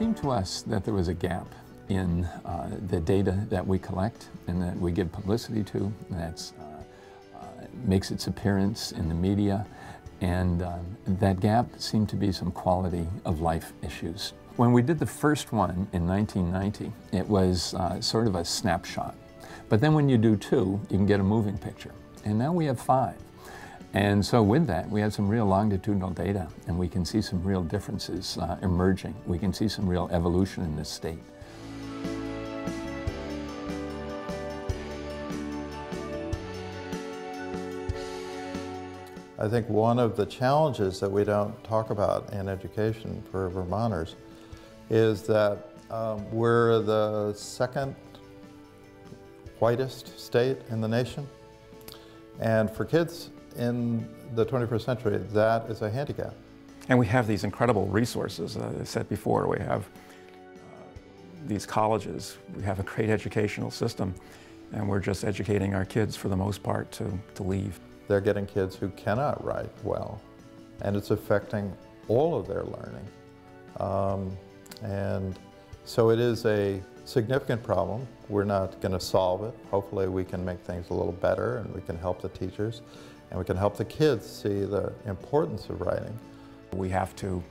seemed to us that there was a gap in the data that we collect and that we give publicity to, that makes its appearance in the media, and that gap seemed to be some quality of life issues. When we did the first one in 1990, it was sort of a snapshot. But then when you do two, you can get a moving picture. And now we have 5. And so with that, we have some real longitudinal data, and we can see some real differences emerging. We can see some real evolution in this state. I think one of the challenges that we don't talk about in education for Vermonters is that we're the second whitest state in the nation. And for kids in the 21st century, that is a handicap. And we have these incredible resources. As I said before, we have these colleges, we have a great educational system, and we're just educating our kids for the most part to leave. They're getting kids who cannot write well, and it's affecting all of their learning. And so it is a significant problem. We're not going to solve it. Hopefully we can make things a little better, and we can help the teachers, and we can help the kids see the importance of writing. We have to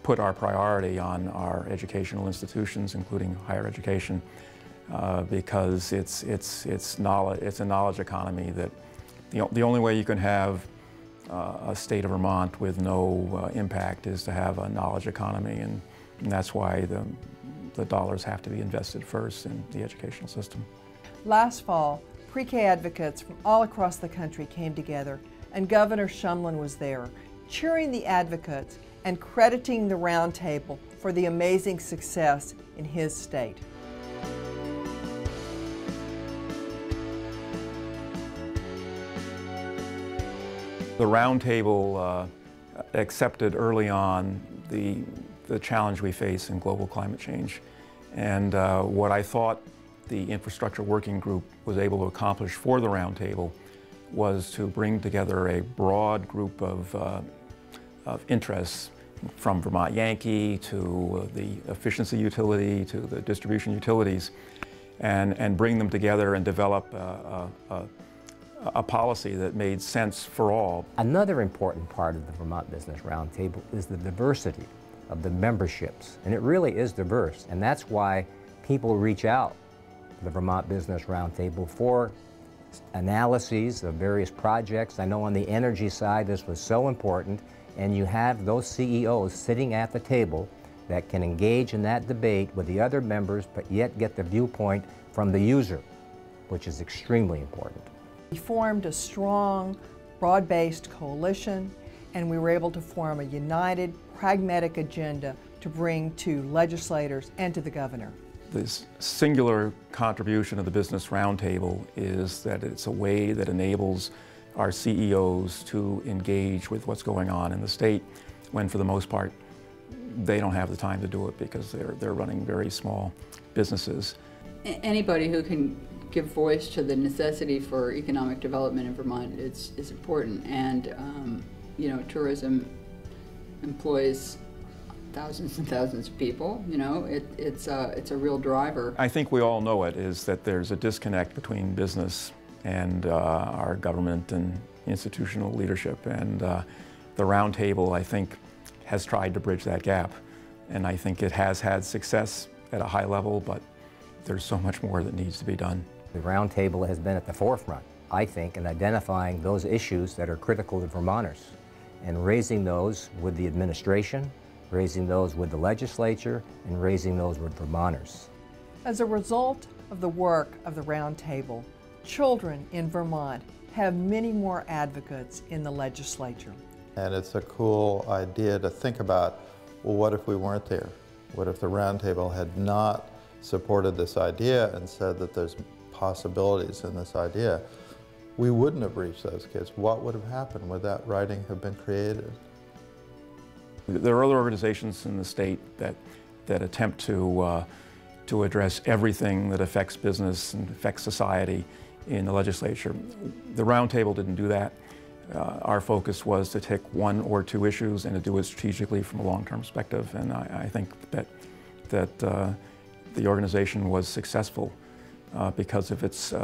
put our priority on our educational institutions, including higher education, because it's a knowledge economy that the only way you can have a state of Vermont with no impact is to have a knowledge economy, and that's why the dollars have to be invested first in the educational system. Last fall, pre-K advocates from all across the country came together, and Governor Shumlin was there, cheering the advocates and crediting the Roundtable for the amazing success in his state. The Roundtable accepted early on the challenge we face in global climate change. And what I thought the Infrastructure Working Group was able to accomplish for the Roundtable was to bring together a broad group of interests, from Vermont Yankee to the efficiency utility to the distribution utilities, and bring them together and develop a policy that made sense for all. Another important part of the Vermont Business Roundtable is the diversity of the memberships, and it really is diverse, and that's why people reach out to the Vermont Business Roundtable for analyses of various projects. I know on the energy side this was so important, and you have those CEOs sitting at the table that can engage in that debate with the other members, but yet get the viewpoint from the user, which is extremely important. We formed a strong, broad-based coalition, and we were able to form a united, pragmatic agenda to bring to legislators and to the governor. This singular contribution of the Business Roundtable is that it's a way that enables our CEOs to engage with what's going on in the state, when for the most part they don't have the time to do it because they're running very small businesses. Anybody who can give voice to the necessity for economic development in Vermont is important, and you know, tourism employs thousands and thousands of people. You know, it's a real driver. I think we all know it, is that there's a disconnect between business and our government and institutional leadership, and the Roundtable, I think, has tried to bridge that gap, and I think it has had success at a high level, but there's so much more that needs to be done. The Roundtable has been at the forefront, I think, in identifying those issues that are critical to Vermonters and raising those with the administration, raising those with the legislature, and raising those with Vermonters. As a result of the work of the Roundtable, children in Vermont have many more advocates in the legislature. And it's a cool idea to think about, well, what if we weren't there? What if the Roundtable had not supported this idea and said that there's possibilities in this idea? We wouldn't have reached those kids. What would have happened? Would that writing have been created? There are other organizations in the state that attempt to address everything that affects business and affects society in the legislature. The Roundtable didn't do that. Our focus was to take one or two issues and to do it strategically from a long-term perspective, and I think that that the organization was successful because of its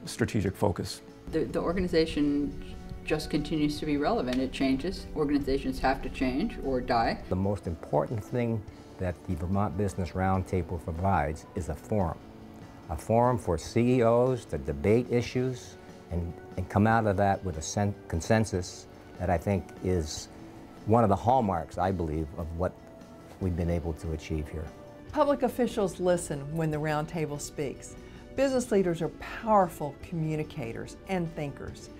strategic focus. The organization just continues to be relevant. It changes. Organizations have to change or die. The most important thing that the Vermont Business Roundtable provides is a forum for CEOs to debate issues and come out of that with a consensus that I think is one of the hallmarks, I believe, of what we've been able to achieve here. Public officials listen when the roundtable speaks. Business leaders are powerful communicators and thinkers.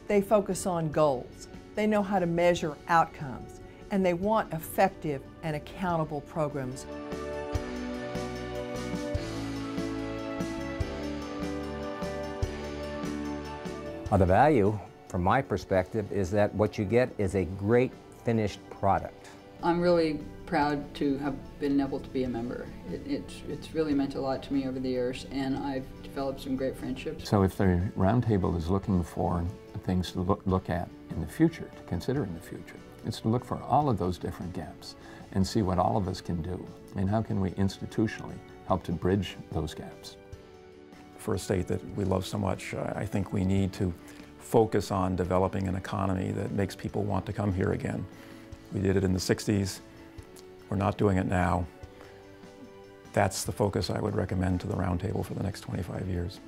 They focus on goals. They know how to measure outcomes, and they want effective and accountable programs. The value, from my perspective, is that what you get is a great finished product. I'm really proud to have been able to be a member. It's really meant a lot to me over the years, and I've developed some great friendships. So if the Roundtable is looking for things to look at in the future, to consider in the future, it's to look for all of those different gaps and see what all of us can do and how can we institutionally help to bridge those gaps. For a state that we love so much, I think we need to focus on developing an economy that makes people want to come here again. We did it in the 60s. We're not doing it now. That's the focus I would recommend to the Roundtable for the next 25 years.